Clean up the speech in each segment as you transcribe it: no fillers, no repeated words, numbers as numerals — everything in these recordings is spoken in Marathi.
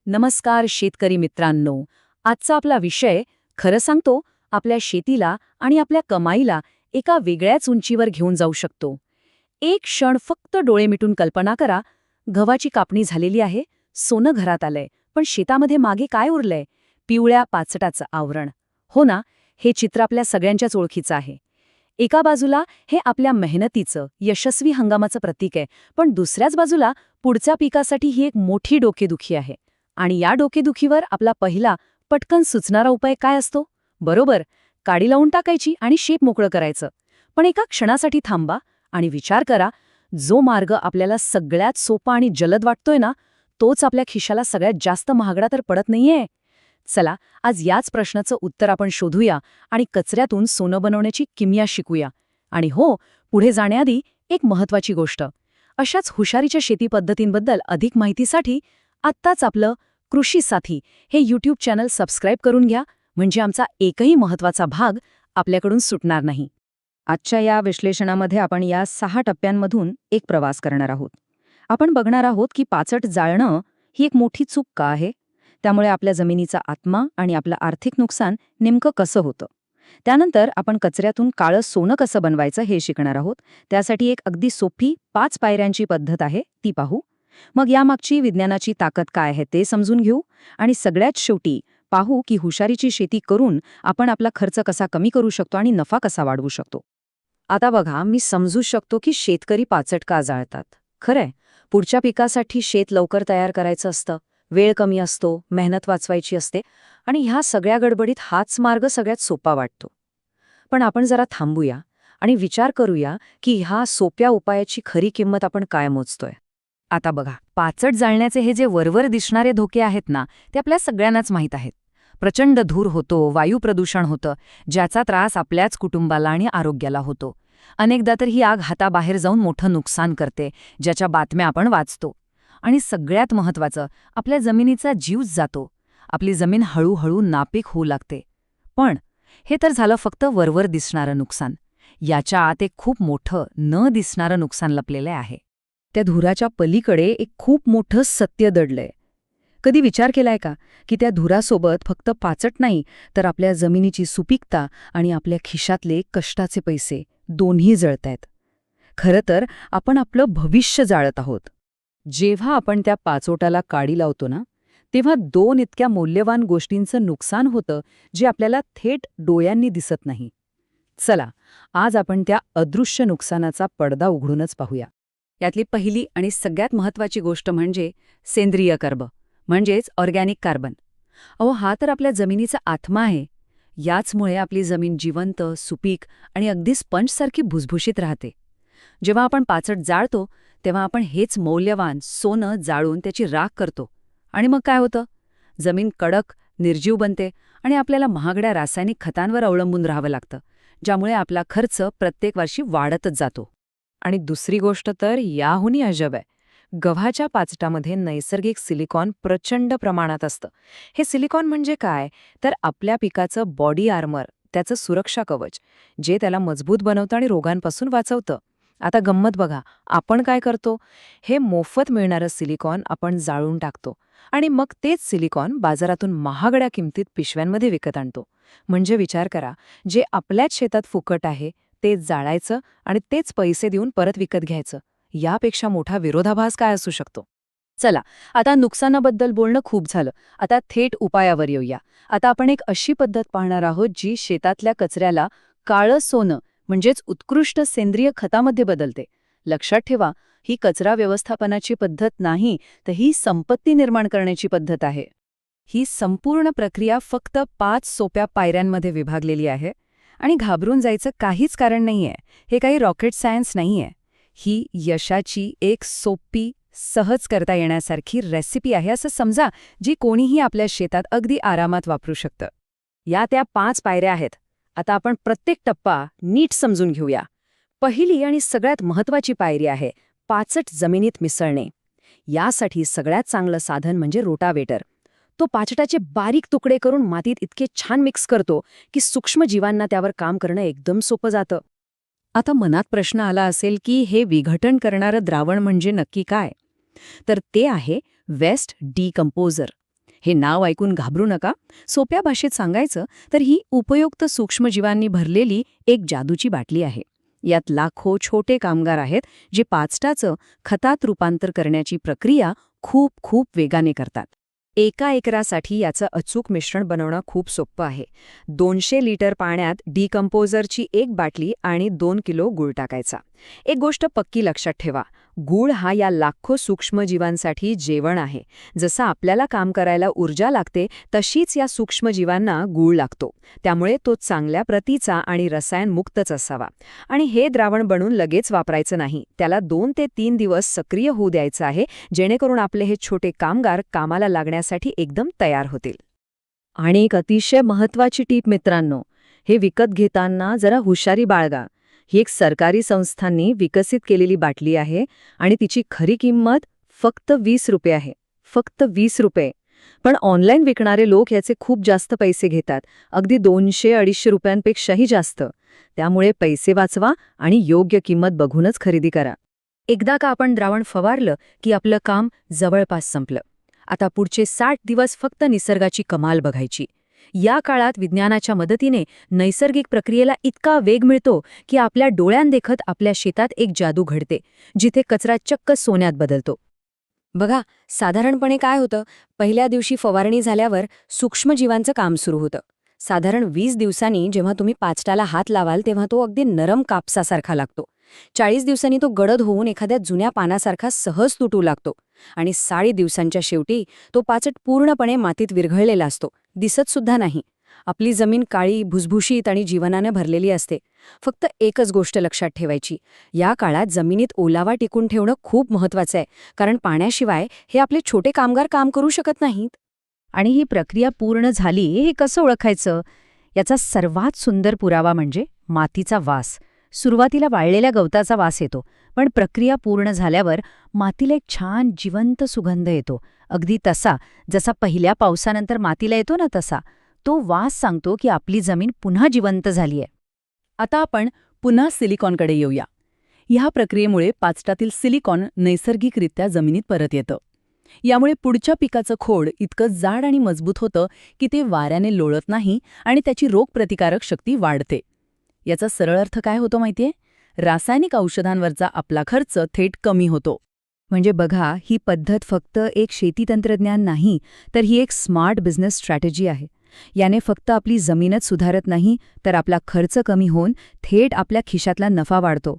नमस्कार शेतकरी मित्रांनो. आजचा आपला विषय खरं सांगतो आपल्या शेतीला आणि आपल्या कमाईला एका वेगळ्याच उंचीवर घेऊन जाऊ शकतो. एक क्षण फक्त डोळे मिटून कल्पना करा, गव्हाची कापणी झालेली आहे, सोनं घरात आलंय, पण शेतामध्ये मागे काय उरलंय? पिवळ्या पाचटाचं आवरण. हो ना, हे चित्र आपल्या सगळ्यांच्याच ओळखीचं आहे. एका बाजूला हे आपल्या मेहनतीचं यशस्वी हंगामाचं प्रतीक आहे, पण दुसऱ्याच बाजूला पुढच्या पिकासाठी ही एक मोठी डोकेदुखी आहे. आणि या डोकेदुखीवर आपला पहिला पटकन सुचणारा उपाय काय असतो? बरोबर, काडी लावून टाकायची आणि शेत मोकळं करायचं. पण एका क्षणासाठी थांबा आणि विचार करा, जो मार्ग आपल्याला सगळ्यात सोपा आणि जलद वाटतोय ना, तोच आपल्या खिशाला सगळ्यात जास्त महागडा तर पडत नाहीये. चला, आज याच प्रश्नाचं उत्तर आपण शोधूया आणि कचऱ्यातून सोनं बनवण्याची किमया शिकूया. आणि हो, पुढे जाण्याआधी एक महत्वाची गोष्ट. अशाच हुशारीच्या शेती पद्धतींबद्दल अधिक माहितीसाठी आत्ताच आपलं कृषी साथी हे यूट्यूब चॅनल सबस्क्राईब करून घ्या, म्हणजे आमचा एकही महत्त्वाचा भाग आपल्याकडून सुटणार नाही. आजच्या या विश्लेषणामध्ये आपण या 6 टप्प्यांमधून एक प्रवास करणार आहोत. आपण बघणार आहोत की पाचट जाळणं ही एक मोठी चूक का आहे, त्यामुळे आपल्या जमिनीचा आत्मा आणि आपलं आर्थिक नुकसान नेमकं कसं होतं. त्यानंतर आपण कचऱ्यातून काळं सोनं कसं बनवायचं हे शिकणार आहोत. त्यासाठी एक अगदी सोपी 5 पायऱ्यांची पद्धत आहे, ती पाहू. मग यामागची विज्ञानाची ताकद काय आहे ते समजून घेऊ आणि सगळ्यात शेवटी पाहू की हुशारीची शेती करून आपण आपला खर्च कसा कमी करू शकतो आणि नफा कसा वाढवू शकतो. आता बघा, मी समजू शकतो की शेतकरी पाचट का जाळतात. खरंय, पुढच्या पिकासाठी शेत लवकर तयार करायचं असतं, वेळ कमी असतो, मेहनत वाचवायची असते आणि ह्या सगळ्या गडबडीत हाच मार्ग सगळ्यात सोपा वाटतो. पण आपण जरा थांबूया आणि विचार करूया की ह्या सोप्या उपायाची खरी किंमत आपण काय मोजतोय. आता बघा, पाचट जाळण्याचे हे जे वरवर दिसणारे धोके आहेत ना, ते आपल्या सगळ्यांनाच माहीत आहेत. प्रचंड धूर होतो, वायू प्रदूषण होतं, ज्याचा त्रास आपल्याच कुटुंबाला आणि आरोग्याला होतो. अनेकदा तर ही आग हाताबाहेर जाऊन मोठं नुकसान करते, ज्याच्या बातम्या आपण वाचतो. आणि सगळ्यात महत्त्वाचं, आपल्या जमिनीचा जीवच जातो. आपली जमीन हळूहळू नापीक होऊ लागते. पण हे तर झालं फक्त वरवर दिसणारं नुकसान. याच्या आत एक खूप मोठं न दिसणारं नुकसान लपलेलं आहे. त्या धुराच्या पलीकडे एक खूप मोठं सत्य दडलंय. कधी विचार केलाय का की त्या धुरासोबत फक्त पाचट नाही, तर आपल्या जमिनीची सुपीकता आणि आपल्या खिशातले कष्टाचे पैसे दोन्ही जळतायत. खरं तर आपण आपलं भविष्य जाळत आहोत. जेव्हा आपण त्या पाचोटाला काडी लावतो ना, तेव्हा 2 इतक्या मौल्यवान गोष्टींचं नुकसान होतं, जे आपल्याला थेट डोळ्यांनी दिसत नाही. चला, आज आपण त्या अदृश्य नुकसानाचा पडदा उघडूनच पाहूया. यातली पहिली आणि सगळ्यात महत्त्वाची गोष्ट म्हणजे सेंद्रिय कर्ब, म्हणजेच ऑर्गॅनिक कार्बन. हा तर आपल्या जमिनीचा आत्मा आहे. याचमुळे आपली जमीन जिवंत, सुपीक आणि अगदी स्पंजसारखी भुसभुशीत राहते. जेव्हा आपण पाचट जाळतो, तेव्हा आपण हेच मौल्यवान सोनं जाळून त्याची राख करतो. आणि मग काय होतं? जमीन कडक, निर्जीव बनते आणि आपल्याला महागड्या रासायनिक खतांवर अवलंबून राहावं लागतं, ज्यामुळे आपला खर्च प्रत्येक वर्षी वाढतच जातो. आणि दुसरी गोष्ट तर याहूनही अजब आहे. गव्हाच्या पाचटामध्ये नैसर्गिक सिलिकॉन प्रचंड प्रमाणात असतं. हे सिलिकॉन म्हणजे काय? तर आपल्या पिकाचं बॉडी आर्मर, त्याचं सुरक्षा कवच, जे त्याला मजबूत बनवतं आणि रोगांपासून वाचवतं. आता गंमत बघा, आपण काय करतो? हे मोफत मिळणारं सिलिकॉन आपण जाळून टाकतो आणि मग तेच सिलिकॉन बाजारातून महागड्या किमतीत पिशव्यांमध्ये विकत आणतो. म्हणजे विचार करा, जे आपल्याच शेतात फुकट आहे तेच जाळायचं आणि तेच पैसे देऊन परत विकत घ्यायचं. यापेक्षा मोठा विरोधाभास काय असू शकतो? चला, आता नुकसानाबद्दल बोलणं खूप झालं. आता थेट उपायावर येऊया. आता आपण एक अशी पद्धत पाहणार आहोत जी शेतातल्या कचऱ्याला काळं सोनं म्हणजेच उत्कृष्ट सेंद्रिय खतामध्ये बदलते. लक्षात ठेवा, ही कचरा व्यवस्थापनाची पद्धत नाही, तर ही संपत्ती निर्माण करण्याची पद्धत आहे. ही संपूर्ण प्रक्रिया फक्त 5 सोप्या पायऱ्यांमध्ये विभागलेली आहे आणि घाबरून जायचं काहीच कारण नाहीये. हे काही रॉकेट सायन्स नाहीये. ही यशाची एक सोपी, सहज करता येण्यासारखी रेसिपी आहे असं समजा, जी कोणीही आपल्या शेतात अगदी आरामात वापरू शकतं. या त्या 5 पायऱ्या आहेत. आता आपण प्रत्येक टप्पा नीट समजून घेऊया. पहिली आणि सगळ्यात महत्त्वाची पायरी आहे पाचट जमिनीत मिसळणे. यासाठी सगळ्यात चांगलं साधन म्हणजे रोटावेटर. तो पाचटाचे बारीक तुकडे करून मातीत इतके छान मिक्स करतो की सूक्ष्म जीवांना त्यावर काम करणं एकदम सोपं जातं. आता मनात प्रश्न आला असेल की हे विघटन करणारं द्रावण म्हणजे नक्की काय? तर ते आहे वेस्ट डिकंपोजर. हे नाव ऐकून घाबरू नका. सोप्या भाषेत सांगायचं तर ही उपयुक्त सूक्ष्मजीवांनी भरलेली एक जादूची बाटली आहे. यात लाखो छोटे कामगार आहेत जे पाचटाचं खतात रूपांतर करण्याची प्रक्रिया खूप खूप वेगाने करतात. एका एकरासाठी याचं अचूक मिश्रण बनवणं खूप सोपं आहे. 200 लिटर पाण्यात डिकंपोजरची एक बाटली आणि 2 किलो गूळ टाकायचा. एक गोष्ट पक्की लक्षात ठेवा, गूळ हा या लाखो सूक्ष्मजीवांसाठी जेवण आहे. जसं आपल्याला काम करायला ऊर्जा लागते तशीच या सूक्ष्मजीवांना गूळ लागतो. त्यामुळे तो चांगल्या प्रतीचा आणि रसायनमुक्तच असावा. आणि हे द्रावण बनवून लगेच वापरायचं नाही. त्याला 2 ते 3 दिवस सक्रिय होऊ द्यायचं आहे, जेणेकरून आपले हे छोटे कामगार कामाला लागण्यासाठी एकदम तयार होतील. आणि एक अतिशय महत्त्वाची टीप मित्रांनो, हे विकत घेताना जरा हुशारी बाळगा. ही एक सरकारी संस्थांनी विकसित केलेली बाटली आहे आणि तिची खरी किंमत फक्त 20 रुपये आहे. फक्त 20 रुपये. पण ऑनलाईन विकणारे लोक याचे खूप जास्त पैसे घेतात, अगदी 200-250 रुपयांपेक्षाही जास्त. त्यामुळे पैसे वाचवा आणि योग्य किंमत बघूनच खरेदी करा. एकदा का आपण द्रावण फवारलं की आपलं काम जवळपास संपलं. आता पुढचे 60 दिवस फक्त निसर्गाची कमाल बघायची. या काळात विज्ञानाच्या मदतीने नैसर्गिक प्रक्रियेला इतका वेग मिळतो की आपल्या डोळ्यांदेखत आपल्या शेतात एक जादू घडते, जिथे कचरा चक्क सोन्यात बदलतो. बघा, साधारणपणे काय होतं, पहिल्या दिवशी फवारणी झाल्यावर सूक्ष्मजीवांचं काम सुरू होतं. साधारण 20 दिवसांनी जेव्हा तुम्ही पाचटाला हात लावाल तेव्हा तो अगदी नरम कापसासारखा लागतो. 40 दिवसांनी तो गडद होऊन एखाद्या जुन्या पानासारखा सहज तुटू लागतो. आणि 60 दिवसांच्या शेवटी तो पाचट पूर्णपणे मातीत विरघळलेला असतो, दिसत सुद्धा नाही. आपली जमीन काळी, भुसभुशीत आणि जीवनाने भरलेली असते. फक्त एकच गोष्ट लक्षात ठेवायची, या काळात जमिनीत ओलावा टिकून ठेवणं खूप महत्त्वाचं आहे, कारण पाण्याशिवाय हे आपले छोटे कामगार काम करू शकत नाहीत. आणि ही प्रक्रिया पूर्ण झाली हे कसं ओळखायचं? याचा सर्वात सुंदर पुरावा म्हणजे मातीचा वास. सुरुवातीला वाळलेल्या गवताचा वास येतो, पण प्रक्रिया पूर्ण झाल्यावर मातीला एक छान जिवंत सुगंध येतो, अगदी तसा जसा पहिल्या पावसानंतर मातीला येतो ना तसा. तो वास सांगतो की आपली जमीन पुन्हा जिवंत झालीय. आता आपण पुन्हा सिलिकॉनकडे येऊया. ह्या प्रक्रियेमुळे पाचटातील सिलिकॉन नैसर्गिकरित्या जमिनीत परत येतं. यामुळे पुढच्या पिकाचं खोड इतकं जाड आणि मजबूत होतं की ते वाऱ्याने लोळत नाही आणि त्याची रोगप्रतिकारक शक्ती वाढते. याचा सरळ अर्थ काय होतो माहितीये? रासायनिक औषधांवरचा आपला खर्च थेट कमी होतो. म्हणजे बघा, ही पद्धत फक्त एक शेती तंत्रज्ञान नाही, तर ही एक स्मार्ट बिझनेस स्ट्रॅटेजी आहे. याने फक्त आपली जमीनच सुधारत नाही, तर आपला खर्च कमी होऊन थेट आपल्या खिशातला नफा वाढतो.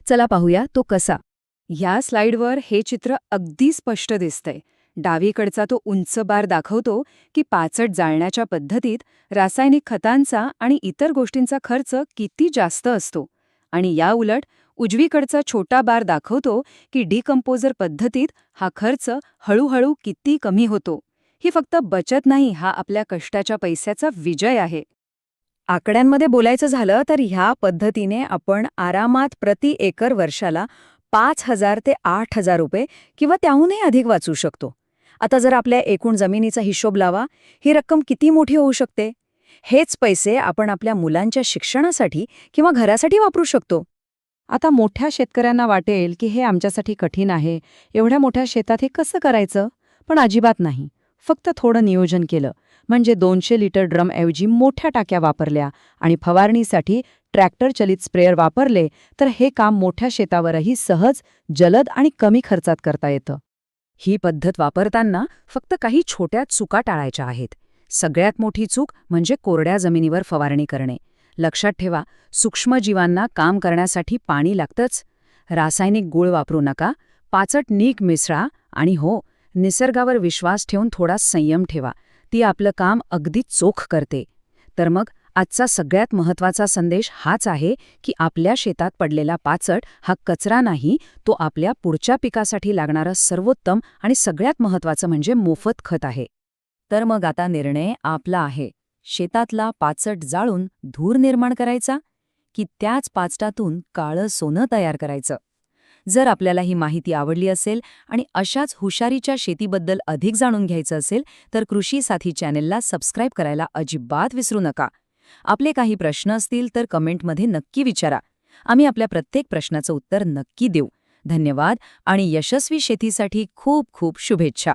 चला पाहूया तो कसा. ह्या स्लाइडवर हे चित्र अगदी स्पष्ट दिसतंय. डावीकडचा तो उंच बार दाखवतो की पाचट जाळण्याच्या पद्धतीत रासायनिक खतांचा आणि इतर गोष्टींचा खर्च किती जास्त असतो. आणि या उलट उजवीकडचा छोटा बार दाखवतो की डिकंपोजर पद्धतीत हा खर्च हळूहळू किती कमी होतो. ही फक्त बचत नाही, हा आपल्या कष्टाच्या पैशाचा विजय आहे. आकड्यांमध्ये बोलायचं झालं तर ह्या पद्धतीने आपण आरामात प्रति एकर वर्षाला 5,000 ते 8,000 रुपये किंवा त्याहूनही अधिक वाचू शकतो. आता जर आपल्या एकूण जमिनीचा हिशोब लावा, ही रक्कम किती मोठी होऊ शकते. हेच पैसे आपण आपल्या मुलांच्या शिक्षणासाठी किंवा घरासाठी वापरू शकतो. आता मोठ्या शेतकऱ्यांना वाटेल की हे आमच्यासाठी कठीण आहे, एवढ्या मोठ्या शेतात हे कसं करायचं? पण अजिबात नाही. फक्त थोडं नियोजन केलं म्हणजे 200 लिटर ड्रमऐवजी मोठ्या टाक्या वापरल्या आणि फवारणीसाठी ट्रॅक्टर चलित स्प्रेअर वापरले तर हे काम मोठ्या शेतावरही सहज, जलद आणि कमी खर्चात करता येतं. ही पद्धत वापरताना फक्त काही छोट्या चुका टाळायच्या आहेत. सगळ्यात मोठी चूक म्हणजे कोरड्या जमिनीवर फवारणी करणे. लक्षात ठेवा, सूक्ष्मजीवांना काम करण्यासाठी पाणी लागतंच. रासायनिक गूळ वापरू नका, पाचट नीट मिसळा आणि हो, निसर्गावर विश्वास ठेवून थोडा संयम ठेवा. ती आपलं काम अगदी चोख करते. तर मग आजचा सगळ्यात महत्त्वाचा संदेश हाच आहे की आपल्या शेतात पडलेला पाचट हा कचरा नाही, तो आपल्या पुढच्या पिकासाठी लागणारं सर्वोत्तम आणि सगळ्यात महत्त्वाचं म्हणजे मोफत खत आहे. तर मग आता निर्णय आपला आहे. शेतातला पाचट जाळून धूर निर्माण करायचा की त्याच पाचटातून काळं सोनं तयार करायचं? जर आपल्याला ही माहिती आवडली असेल आणि अशाच हुशारीच्या शेतीबद्दल अधिक जाणून घ्यायचं असेल तर कृषी साथी चॅनेलला सबस्क्राईब करायला अजिबात विसरू नका. आपले काही प्रश्न असतील तर कमेंटमध्ये नक्की विचारा. आम्ही आपल्या प्रत्येक प्रश्नाचं उत्तर नक्की देऊ. धन्यवाद आणि यशस्वी शेतीसाठी खूप खूप शुभेच्छा.